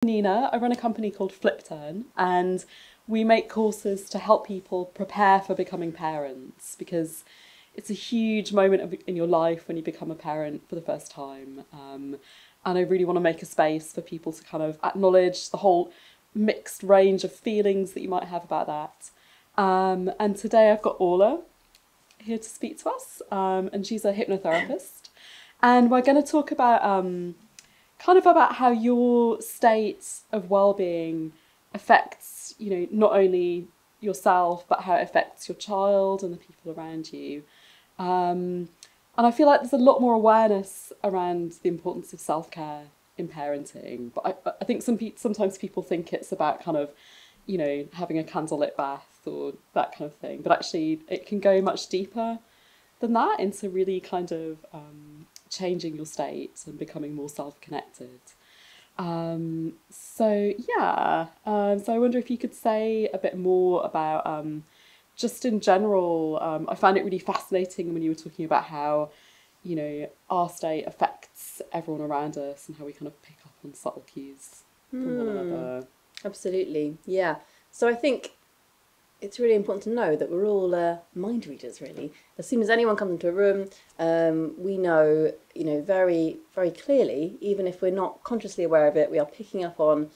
Nina. I run a company called FlipTurn, and we make courses to help people prepare for becoming parents, because it's a huge moment in your life when you become a parent for the first time. And I really want to make a space for people to kind of acknowledge the whole mixed range of feelings that you might have about that. And today I've got Orla here to speak to us, and she's a hypnotherapist. And we're going to talk about kind of about how your state of well-being affects, not only yourself, but how it affects your child and the people around you. And I feel like there's a lot more awareness around the importance of self-care in parenting. But I think sometimes people think it's about kind of, having a candlelit bath or that kind of thing. But actually it can go much deeper than that, into really kind of changing your state and becoming more self-connected. So I wonder if you could say a bit more about just in general. I found it really fascinating when you were talking about how our state affects everyone around us and how we kind of pick up on subtle cues from one another. Absolutely, yeah. So I think it's really important to know that we're all mind readers, really. As soon as anyone comes into a room, we know, very, very clearly, even if we're not consciously aware of it, we are picking up on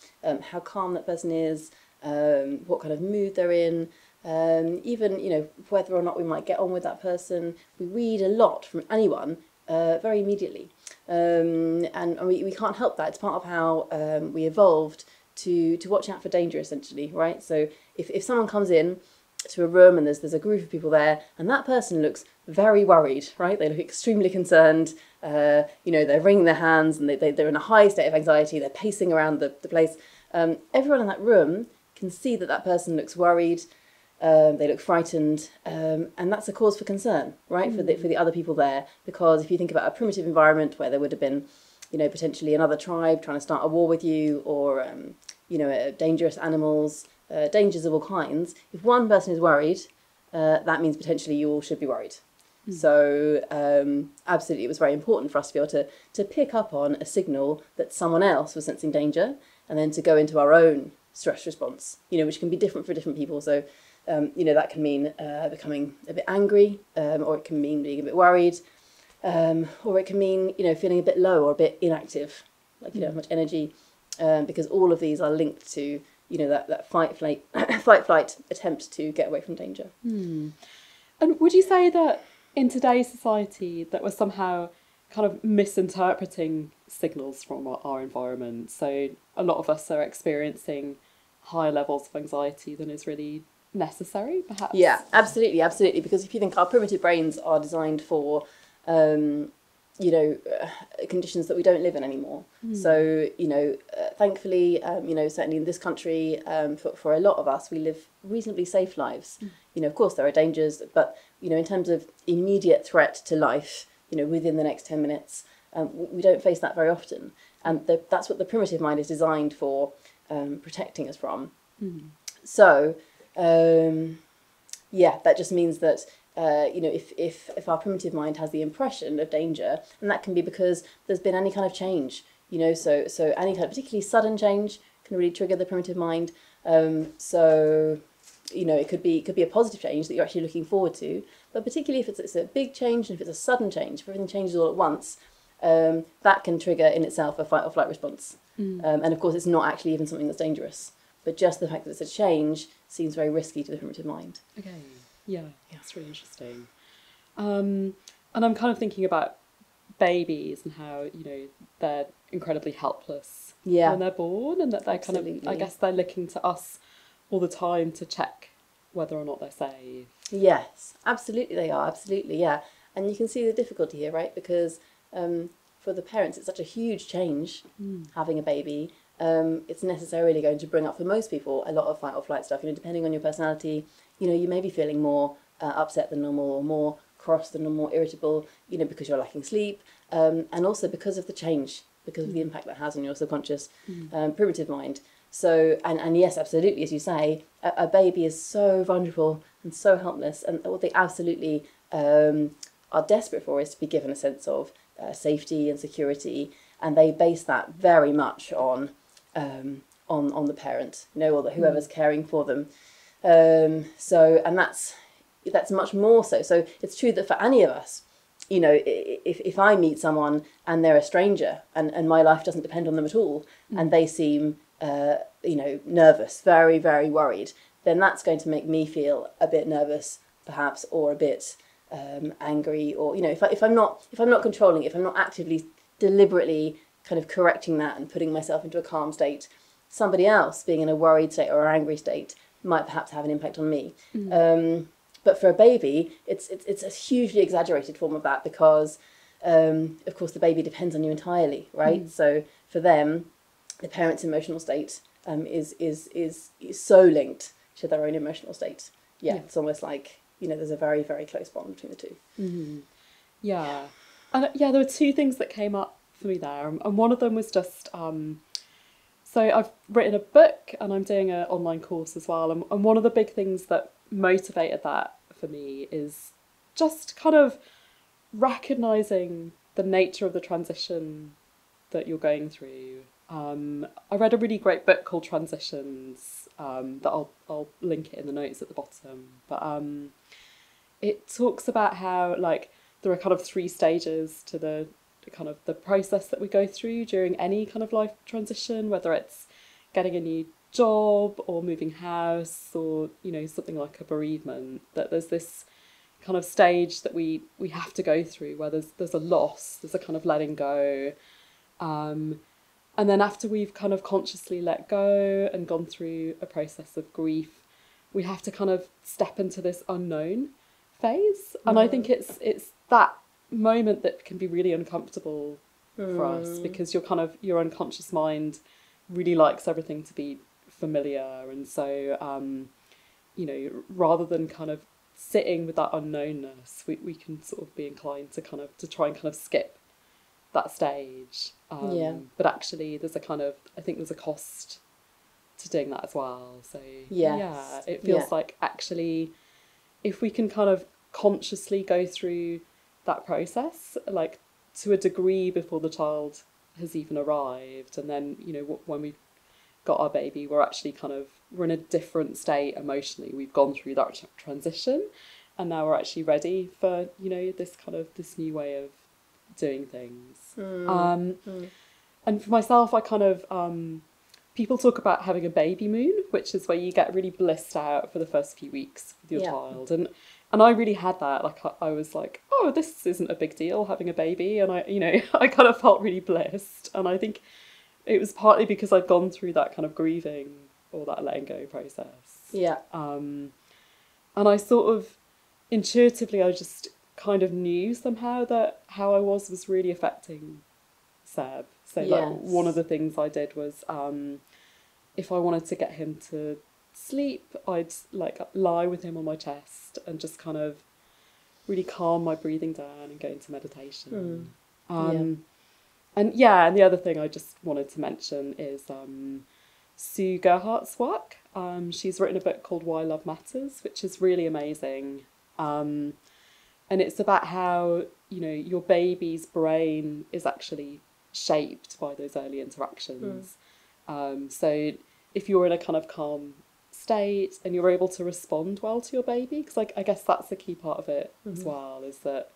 how calm that person is, what kind of mood they're in, even, whether or not we might get on with that person. We read a lot from anyone very immediately. And we can't help that. It's part of how we evolved to watch out for danger, essentially, right? So if someone comes in to a room and there's a group of people there and that person looks very worried, right? They look extremely concerned, they're wringing their hands and they're in a high state of anxiety, they're pacing around the place. Everyone in that room can see that person looks worried, they look frightened, and that's a cause for concern, right? For the other people there, because if you think about a primitive environment where there would have been potentially another tribe trying to start a war with you, or, dangerous animals, dangers of all kinds. If one person is worried, that means potentially you all should be worried. So absolutely, it was very important for us to be able to pick up on a signal that someone else was sensing danger, and then to go into our own stress response, which can be different for different people. So, that can mean becoming a bit angry, or it can mean being a bit worried. Or it can mean, feeling a bit low or a bit inactive, like you don't have much energy, because all of these are linked to, that fight, flight attempt to get away from danger. And would you say that in today's society that we're somehow kind of misinterpreting signals from our environment? So a lot of us are experiencing higher levels of anxiety than is really necessary, perhaps? Yeah, absolutely. Because if you think our primitive brains are designed for conditions that we don't live in anymore. So, thankfully, certainly in this country, for a lot of us, we live reasonably safe lives. Of course there are dangers, but, in terms of immediate threat to life, within the next 10 minutes, we don't face that very often. And that's what the primitive mind is designed for, protecting us from. So, that just means that if our primitive mind has the impression of danger, and that can be because there's been any kind of change, so any kind of particularly sudden change can really trigger the primitive mind. It could be a positive change that you're actually looking forward to, but particularly if it's a big change and if it's a sudden change, if everything changes all at once, that can trigger in itself a fight or flight response. And of course, it's not actually even something that's dangerous, but just the fact that it's a change seems very risky to the primitive mind. Okay. Yeah, that's really interesting. And I'm kind of thinking about babies and how, they're incredibly helpless when they're born, and that they're Absolutely. kind of, I guess they're looking to us all the time to check whether or not they're safe. Yes, absolutely they are, absolutely, yeah. And you can see the difficulty here, right? Because for the parents, it's such a huge change having a baby. It's necessarily going to bring up, for most people, a lot of fight or flight stuff, depending on your personality. You may be feeling more upset than normal, or more cross than normal, irritable, because you're lacking sleep, and also because of the change, because of the impact that has on your subconscious primitive mind. So, and yes, absolutely, as you say, a baby is so vulnerable and so helpless, and what they absolutely are desperate for is to be given a sense of safety and security, and they base that very much on on the parent, or whoever's caring for them. And that's much more so. So it's true that for any of us, if I meet someone and they're a stranger and my life doesn't depend on them at all, and they seem, nervous, very, very worried, then that's going to make me feel a bit nervous, perhaps, or a bit angry, or if I'm not controlling, if I'm not actively, deliberately kind of correcting that and putting myself into a calm state, somebody else being in a worried state or an angry state might perhaps have an impact on me. But for a baby, it's a hugely exaggerated form of that because, of course, the baby depends on you entirely, right? So for them, the parent's emotional state is so linked to their own emotional state. Yeah, it's almost like, there's a very, very close bond between the two. Yeah. And there were two things that came up for me there. And one of them was just, so I've written a book and I'm doing an online course as well. And one of the big things that motivated that for me is just kind of recognising the nature of the transition that you're going through. I read a really great book called Transitions that I'll link it in the notes at the bottom. But it talks about how there are kind of 3 stages to the kind of the process that we go through during any kind of life transition, whether it's getting a new job or moving house or something like a bereavement, that there's this kind of stage that we have to go through where there's a loss, there's a kind of letting go, and then after we've kind of consciously let go and gone through a process of grief, we have to kind of step into this unknown phase. And I think it's that moment that can be really uncomfortable for us, because your unconscious mind really likes everything to be familiar, and so rather than kind of sitting with that unknownness, we can sort of be inclined to try and kind of skip that stage. But actually there's a cost to doing that as well. So it feels like actually if we can kind of consciously go through that process, like to a degree before the child has even arrived, and then when we've got our baby, we're in a different state emotionally. We've gone through that transition, and now we're actually ready for this new way of doing things. And for myself, I kind of people talk about having a baby moon, which is where you get really blissed out for the first few weeks with your child, and I really had that. I was like, oh, this isn't a big deal having a baby, and I kind of felt really blissed, and I think it was partly because I'd gone through that kind of grieving or that letting go process. And I sort of intuitively, I just kind of knew somehow that how I was really affecting Seb. So one of the things I did was if I wanted to get him to sleep, I'd lie with him on my chest and just kind of really calm my breathing down and go into meditation. And the other thing I just wanted to mention is Sue Gerhardt's work. She's written a book called Why Love Matters, which is really amazing. And it's about how, your baby's brain is actually shaped by those early interactions. So if you're in a kind of calm state and you're able to respond well to your baby, because I guess that's the key part of it as well, is that,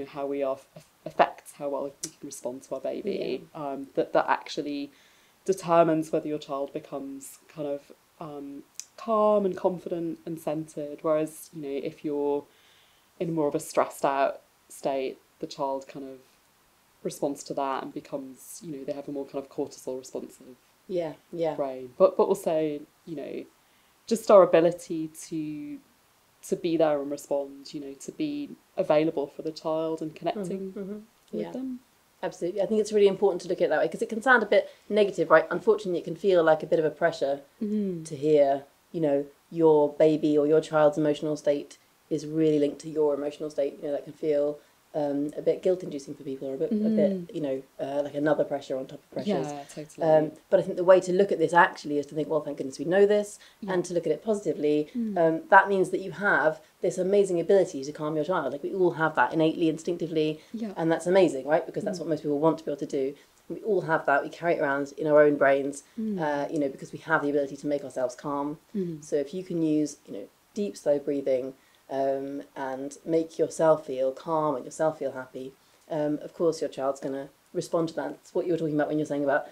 how we are affects how well we can respond to our baby. That actually determines whether your child becomes kind of calm and confident and centered. Whereas, if you're in more of a stressed out state, the child kind of responds to that and becomes, they have a more kind of cortisol responsive brain. But also, just our ability to be there and respond, to be available for the child and connecting with them. Absolutely. I think it's really important to look at it that way, because it can sound a bit negative, right? Unfortunately, it can feel like a bit of a pressure to hear, your baby or your child's emotional state is really linked to your emotional state. That can feel a bit guilt-inducing for people, or a bit, like another pressure on top of pressures. Yeah, totally. But I think the way to look at this actually is to think, well, thank goodness we know this, and to look at it positively. That means that you have this amazing ability to calm your child. Like, we all have that innately, instinctively, and that's amazing, right? Because that's what most people want to be able to do. And we all have that. We carry it around in our own brains, you know, because we have the ability to make ourselves calm. So if you can use, you know, deep, slow breathing and make yourself feel calm and yourself feel happy, of course your child's going to respond to that. That's what you were talking about when you're saying about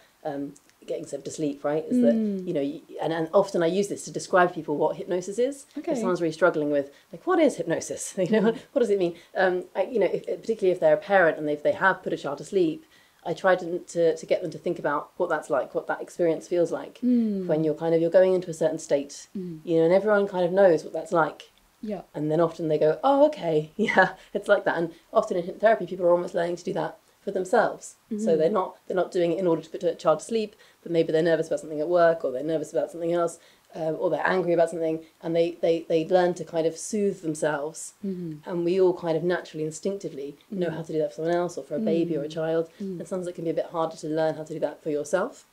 getting them to sleep, right? Is that, you know, and often I use this to describe people what hypnosis is. Okay. If someone's really struggling with, like, what is hypnosis? You know, what does it mean? You know, particularly if they're a parent and they have put a child to sleep, I try to get them to think about what that's like, what that experience feels like when you're going into a certain state, you know, and everyone kind of knows what that's like. Yeah. And then often they go, oh, okay, yeah, it's like that. And often in hypnotherapy, people are almost learning to do that for themselves. So they're not doing it in order to put a child to sleep, but maybe they're nervous about something at work, or they're nervous about something else, or they're angry about something, and they learn to kind of soothe themselves. And we all kind of naturally, instinctively know how to do that for someone else, or for a baby or a child. And sometimes it can be a bit harder to learn how to do that for yourself.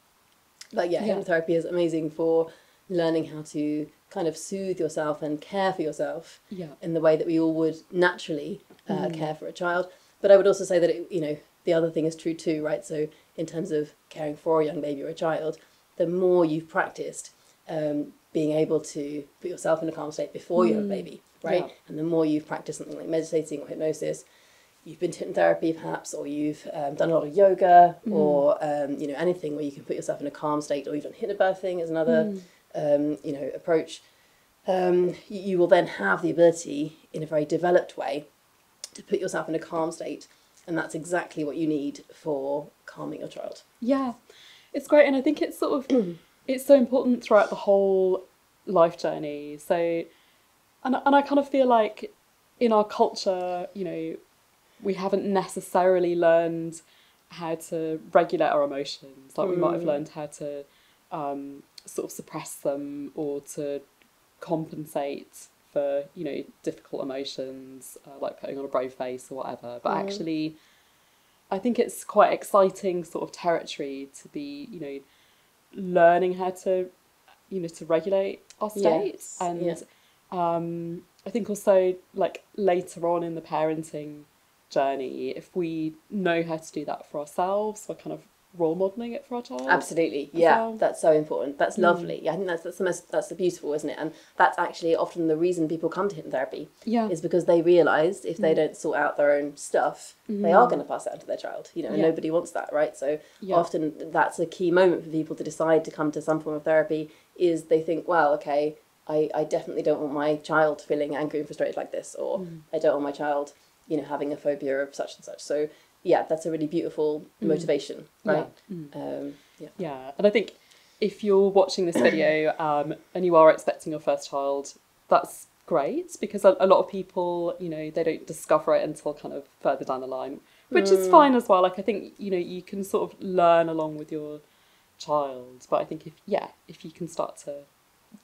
But yeah, hypnotherapy is amazing for learning how to kind of soothe yourself and care for yourself in the way that we all would naturally care for a child. But I would also say that, you know, the other thing is true too, right? So in terms of caring for a young baby or a child, the more you've practiced being able to put yourself in a calm state before you have a baby, right? And the more you've practiced something like meditating or hypnosis, you've been to hypnotherapy perhaps, or you've done a lot of yoga, or you know, anything where you can put yourself in a calm state, or you've done hypnobirthing as another you know, approach, you will then have the ability in a very developed way to put yourself in a calm state. And that's exactly what you need for calming your child. Yeah, it's great. And I think it's sort of, it's so important throughout the whole life journey. So, and I kind of feel like in our culture, you know, we haven't necessarily learned how to regulate our emotions. Like we might have learned how to sort of suppress them, or to compensate for, you know, difficult emotions, like putting on a brave face or whatever. But actually, I think it's quite exciting sort of territory to be, you know, learning how to, you know, to regulate our state. And I think also, like, later on in the parenting journey, if we know how to do that for ourselves, we're kind of role modelling it for our child. Absolutely, yeah, that's so important. That's lovely. Yeah, I think that's the beautiful, isn't it? And that's actually often the reason people come to hypnotherapy. Is because they realise if they don't sort out their own stuff, they are going to pass it on to their child. You know, and nobody wants that, right? So often that's a key moment for people to decide to come to some form of therapy. Is they think, well, okay, I definitely don't want my child feeling angry and frustrated like this, or I don't want my child, you know, having a phobia of such and such. So yeah, that's a really beautiful motivation, right? Yeah, and I think if you're watching this video and you are expecting your first child, that's great, because a lot of people, you know, they don't discover it until kind of further down the line, which is fine as well. Like, I think, you know, you can sort of learn along with your child, but I think if you can start to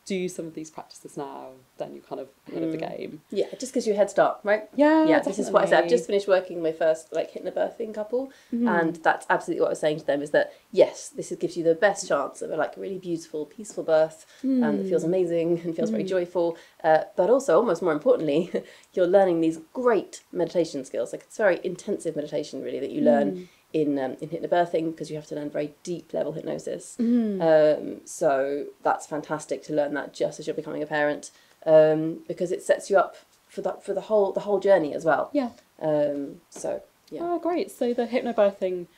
do some of these practices now, then you're kind of ahead of the game. Yeah, it just gives you a head start, right? Yeah, this is what I said. I've just finished working with my first like hypnobirthing couple, and that's absolutely what I was saying to them, is that yes, gives you the best chance of a like really beautiful, peaceful birth, that feels amazing and feels very joyful. But also, almost more importantly, you're learning these great meditation skills. Like, it's very intensive meditation, really, that you learn in hypnobirthing, because you have to learn very deep level hypnosis. So that's fantastic to learn that just as you're becoming a parent, because it sets you up for the whole journey as well. Oh, great. So the hypnobirthing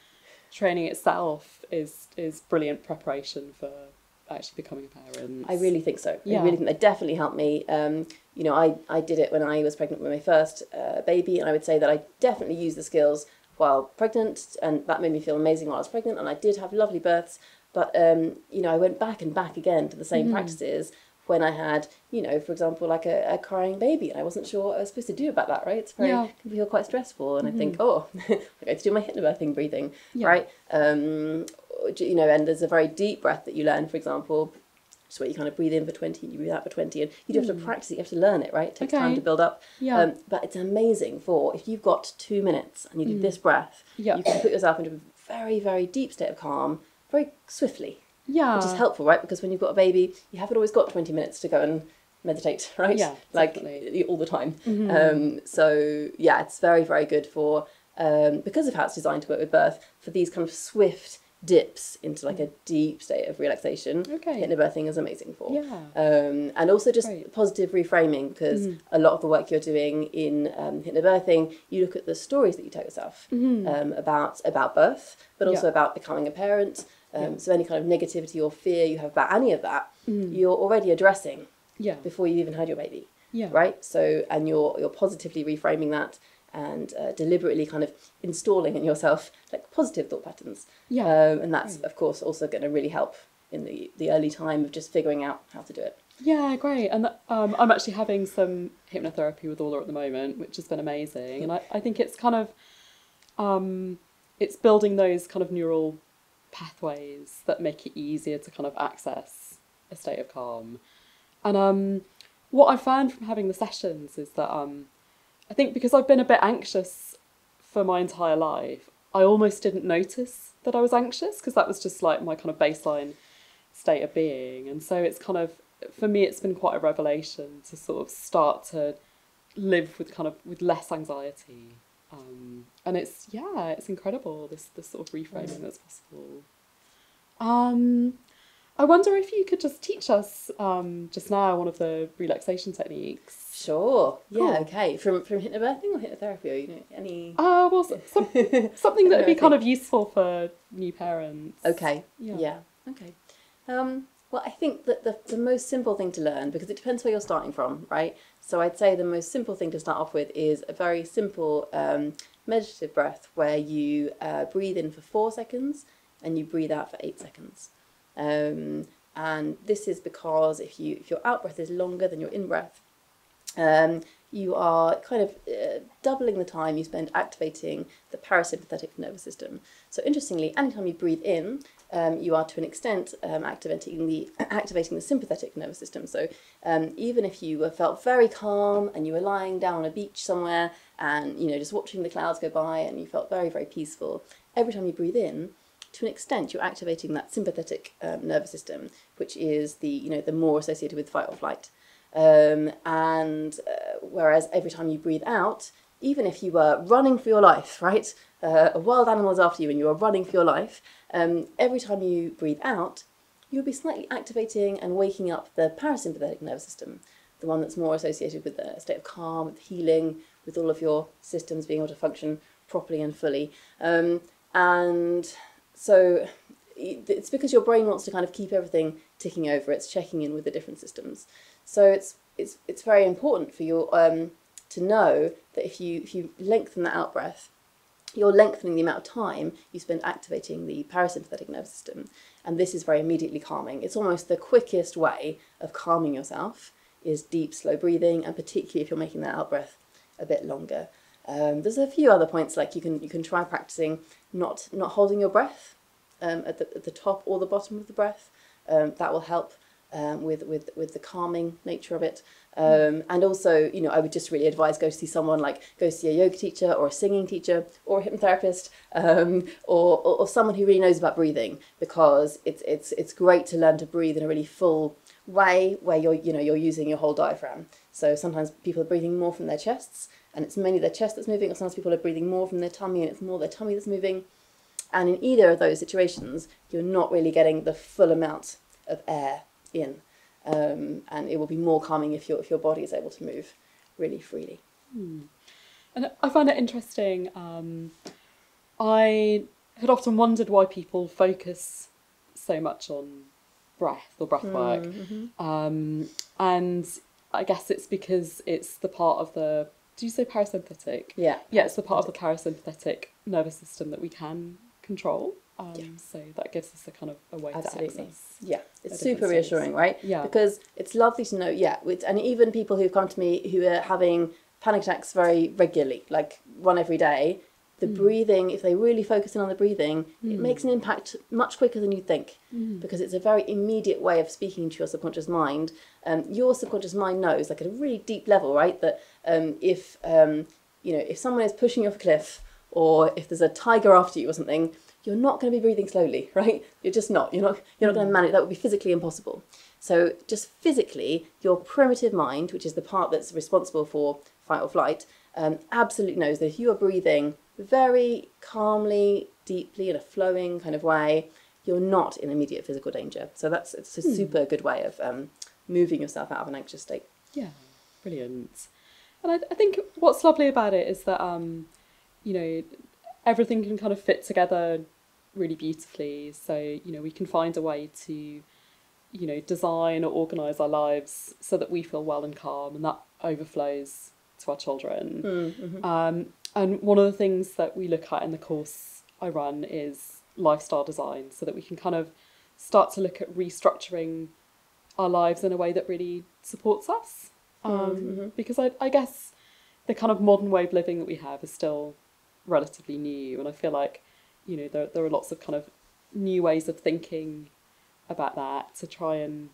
training itself is brilliant preparation for actually becoming a parent. I really think so. I really think that definitely helped me. You know, I did it when I was pregnant with my first baby, and I would say that I definitely used the skills while pregnant, and that made me feel amazing while I was pregnant, and I did have lovely births. But you know, I went back and back again to the same practices when I had, you know, for example, like a crying baby, and I wasn't sure what I was supposed to do about that, right? It's can feel quite stressful, and I think, oh, I'm going to do my hypnobirthing breathing, right? You know, and there's a very deep breath that you learn, for example, so where you kind of breathe in for 20 and you breathe out for 20, and you do have to practice it, you have to learn it, right? It takes time to build up. But it's amazing for, if you've got 2 minutes and you do this breath, you can put yourself into a very, very deep state of calm very swiftly. Which is helpful, right? Because when you've got a baby, you haven't always got 20 minutes to go and meditate, right? Like all the time. So yeah, it's very, very good for because of how it's designed to work with birth, for these kind of swift dips into like a deep state of relaxation. Okay. Hypnobirthing is amazing for. Yeah. And also just Great. positive reframing, because a lot of the work you're doing in hypnobirthing, you look at the stories that you tell yourself about birth, but also about becoming a parent. So any kind of negativity or fear you have about any of that, you're already addressing before you even had your baby. Yeah. Right? So, and you're positively reframing that, and deliberately kind of installing in yourself like positive thought patterns. And that's of course also going to really help in the early time of just figuring out how to do it. Yeah, great. And I'm actually having some hypnotherapy with Orla at the moment, which has been amazing. And I think it's kind of, it's building those kind of neural pathways that make it easier to kind of access a state of calm. And what I found from having the sessions is that I think because I've been a bit anxious for my entire life, I almost didn't notice that I was anxious, because that was just like my kind of baseline state of being. And so it's kind of, for me, it's been quite a revelation to sort of start to live with less anxiety. And it's incredible, this sort of reframing that's possible. I wonder if you could just teach us just now one of the relaxation techniques. Sure. Cool. Yeah. Okay. From hypnobirthing or hypnotherapy, or any? Well, something that would be kind of useful for new parents. Okay. Yeah. Okay. Well, I think that the most simple thing to learn, because it depends where you're starting from, right? So I'd say the most simple thing to start off with is a very simple meditative breath, where you breathe in for 4 seconds and you breathe out for 8 seconds. And this is because if your out breath is longer than your in breath, you are kind of doubling the time you spend activating the parasympathetic nervous system. So interestingly, anytime you breathe in, you are to an extent activating the sympathetic nervous system. So even if you felt very calm and you were lying down on a beach somewhere and just watching the clouds go by and you felt very, very peaceful, every time you breathe in, to an extent, you're activating that sympathetic nervous system, which is the more associated with fight or flight. Whereas every time you breathe out, even if you were running for your life, right, a wild animal is after you and you are running for your life, every time you breathe out, you'll be slightly activating and waking up the parasympathetic nervous system, the one that's more associated with a state of calm, with healing, with all of your systems being able to function properly and fully. So it's because your brain wants to kind of keep everything ticking over. It's checking in with the different systems. So it's very important for you to know that if you lengthen the out breath, you're lengthening the amount of time you spend activating the parasympathetic nervous system. And this is very immediately calming. It's almost the quickest way of calming yourself is deep, slow breathing, and particularly if you're making that out breath a bit longer. There's a few other points, like you can try practising not holding your breath at the top or the bottom of the breath. That will help with the calming nature of it. And also, I would just really advise go see a yoga teacher or a singing teacher or a hypnotherapist, or someone who really knows about breathing, because it's great to learn to breathe in a really full way where you're using your whole diaphragm. So sometimes people are breathing more from their chests and it's mainly their chest that's moving, or sometimes people are breathing more from their tummy and it's more their tummy that's moving. And in either of those situations, you're not really getting the full amount of air in. And it will be more calming if your body is able to move really freely. And I find it interesting. I had often wondered why people focus so much on breath or breath work. And I guess it's because it's the part of the, do you say parasympathetic? Yeah. Yeah, it's the part of the parasympathetic nervous system that we can control. So that gives us a kind of a way to access. Yeah, it's super reassuring, right? Yeah. Because it's lovely to know, and even people who've come to me who are having panic attacks very regularly, like one every day, the breathing, if they really focus in on the breathing, it makes an impact much quicker than you think, because it's a very immediate way of speaking to your subconscious mind. Your subconscious mind knows, like at a really deep level, right, that if someone is pushing you off a cliff, or if there's a tiger after you or something, you're not going to be breathing slowly, right? You're just not. You're not going to manage. That would be physically impossible. So just physically, your primitive mind, which is the part that's responsible for fight or flight, absolutely knows that if you are breathing very calmly, deeply, in a flowing kind of way, you're not in immediate physical danger. So it's a super good way of moving yourself out of an anxious state. Yeah, brilliant. And I think what's lovely about it is that, you know, everything can kind of fit together really beautifully. So, you know, we can find a way to, you know, design or organise our lives so that we feel well and calm, and that overflows to our children. And one of the things that we look at in the course I run is lifestyle design, so that we can kind of start to look at restructuring our lives in a way that really supports us. Because I guess the kind of modern way of living that we have is still relatively new, and I feel like, you know, there are lots of kind of new ways of thinking about that to try and,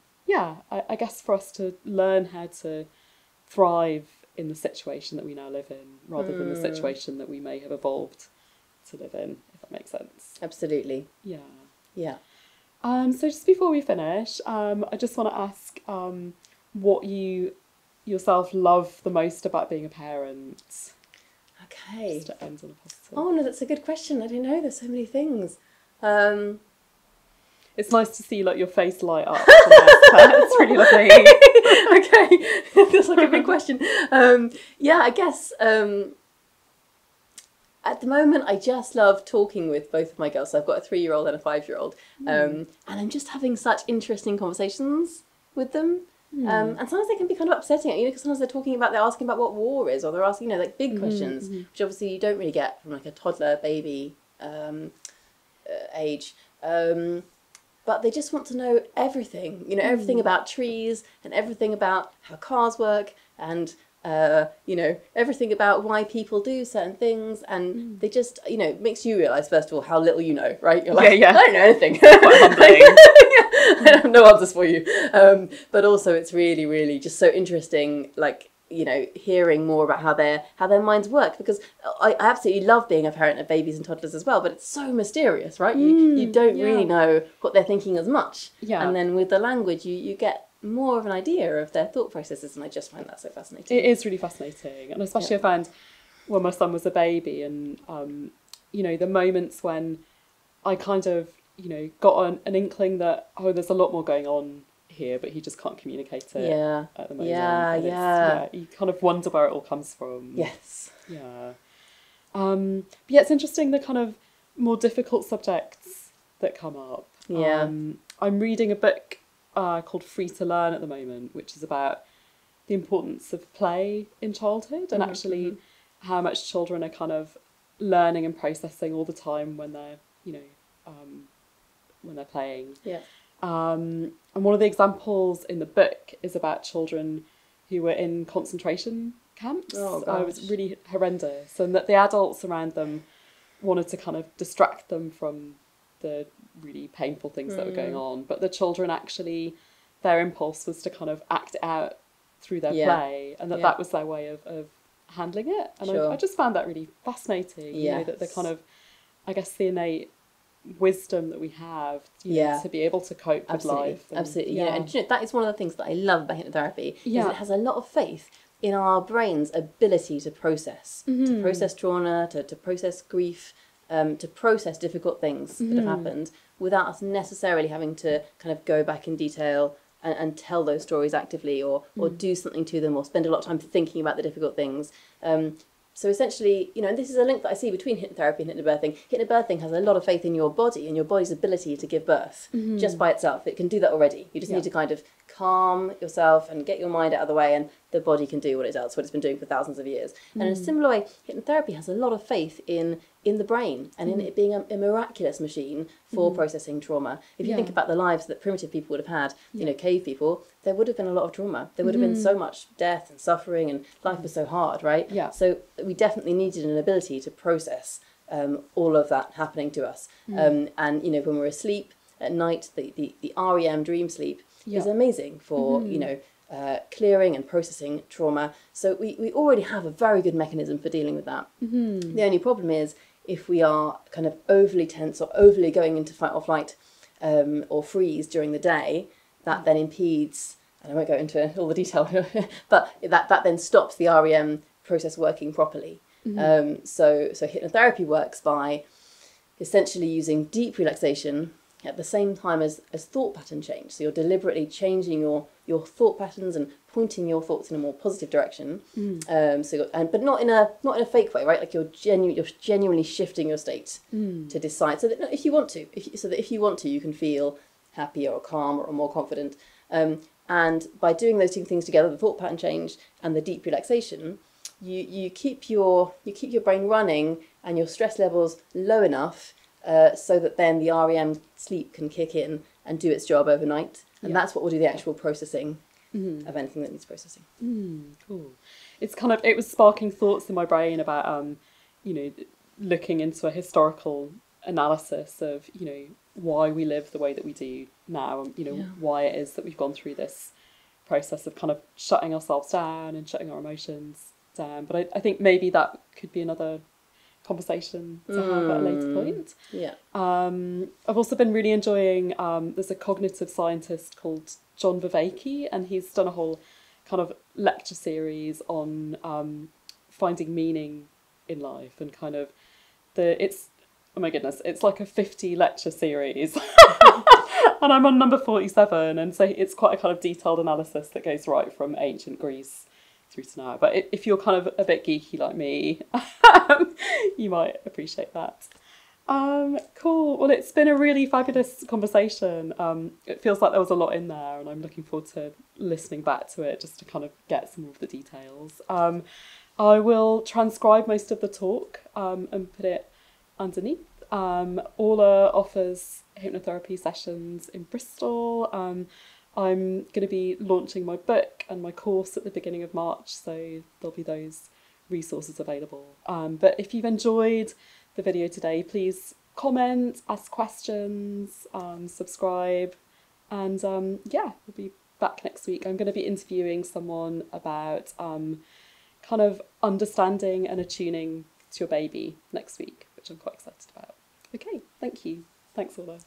I guess for us to learn how to thrive in the situation that we now live in, rather than the situation that we may have evolved to live in, if that makes sense. Absolutely. Yeah. So just before we finish, I just want to ask what you yourself love the most about being a parent. Okay. Just to end on a positive. Oh no, that's a good question. I don't know. There's so many things. It's nice to see like your face light up. It's really lovely. Okay, that's like a big question. I guess at the moment I just love talking with both of my girls. So I've got a 3-year-old and a 5-year-old, and I'm just having such interesting conversations with them. And sometimes they can be kind of upsetting, you know, because sometimes they're asking about what war is, or they're asking, you know, like big questions, which obviously you don't really get from like a toddler, baby age. But they just want to know everything, you know, everything about trees and everything about how cars work and, you know, everything about why people do certain things. And they just, you know, it makes you realise, first of all, how little you know, right? You're like, I don't know anything. Quite humbling. I have no answers for you. But also it's really, really just so interesting, like, you know, hearing more about how their minds work, because I absolutely love being a parent of babies and toddlers as well, but it's so mysterious, right? You don't really know what they're thinking as much. And then with the language, you get more of an idea of their thought processes, and I just find that so fascinating. It is really fascinating, and especially I found when my son was a baby, and you know, the moments when I kind of, you know, got an inkling that, oh, there's a lot more going on here, but he just can't communicate it at the moment. You kind of wonder where it all comes from. Yes. But it's interesting, the kind of more difficult subjects that come up. I'm reading a book called Free to Learn at the moment, which is about the importance of play in childhood, and actually how much children are kind of learning and processing all the time when they're, you know, when they're playing. And one of the examples in the book is about children who were in concentration camps. It was really horrendous, and that the adults around them wanted to kind of distract them from the really painful things that were going on, but the children actually, their impulse was to kind of act it out through their play, and that was their way of handling it. And I just found that really fascinating. You know, that the kind of, I guess, the innate wisdom that we have, you know, to be able to cope with life. Absolutely. You know, and you know, that is one of the things that I love about hypnotherapy, is it has a lot of faith in our brain's ability to process trauma, to process grief, to process difficult things that have happened, without us necessarily having to kind of go back in detail and tell those stories actively, or do something to them, or spend a lot of time thinking about the difficult things. So essentially, you know, and this is a link that I see between hypnotherapy and hypnobirthing. Hypnobirthing has a lot of faith in your body and your body's ability to give birth just by itself. It can do that already. You just need to kind of calm yourself and get your mind out of the way, and the body can do what it does, what it's been doing for thousands of years. And in a similar way, hypnotherapy has a lot of faith in the brain and in it being a miraculous machine for processing trauma. If you think about the lives that primitive people would have had, you know, cave people, there would have been a lot of trauma. There would have been so much death and suffering, and life was so hard, right? So we definitely needed an ability to process all of that happening to us. And, you know, when we're asleep at night, the R.E.M, dream sleep, is amazing for, you know, clearing and processing trauma. So we already have a very good mechanism for dealing with that. The only problem is if we are kind of overly tense or overly going into fight or flight or freeze during the day, that then impedes, and I won't go into all the detail, but that then stops the R.E.M process working properly. So hypnotherapy works by essentially using deep relaxation at the same time as thought pattern change. So you're deliberately changing your thought patterns and pointing your thoughts in a more positive direction. But not in a fake way, right? Like you're genuinely shifting your state to decide. So that if you want to, if you want to, you can feel happier or calmer or more confident. And by doing those two things together, the thought pattern change and the deep relaxation, you keep your brain running and your stress levels low enough so that then the R.E.M sleep can kick in and do its job overnight. And that's what will do the actual processing of anything that needs processing. Cool. It was sparking thoughts in my brain about, looking into a historical analysis of, why we live the way that we do now, and, why it is that we've gone through this process of kind of shutting ourselves down and shutting our emotions down. But I think maybe that could be another conversation to have at a later point. Yeah. I've also been really enjoying, there's a cognitive scientist called John Vervaeke, and he's done a whole kind of lecture series on finding meaning in life, and kind of oh my goodness, it's like a 50 lecture series. And I'm on number 47, and so it's quite a kind of detailed analysis that goes right from ancient Greece through to now. But if you're kind of a bit geeky like me, you might appreciate that. Cool. Well, it's been a really fabulous conversation. It feels like there was a lot in there, and I'm looking forward to listening back to it just to kind of get some of the details. I will transcribe most of the talk and put it underneath. Orla offers hypnotherapy sessions in Bristol. I'm going to be launching my book and my course at the beginning of March, so there'll be those resources available. But if you've enjoyed the video today, please comment, ask questions, subscribe, and we'll be back next week. I'm going to be interviewing someone about kind of understanding and attuning to your baby next week, which I'm quite excited about. Okay, thank you. Thanks, Orla.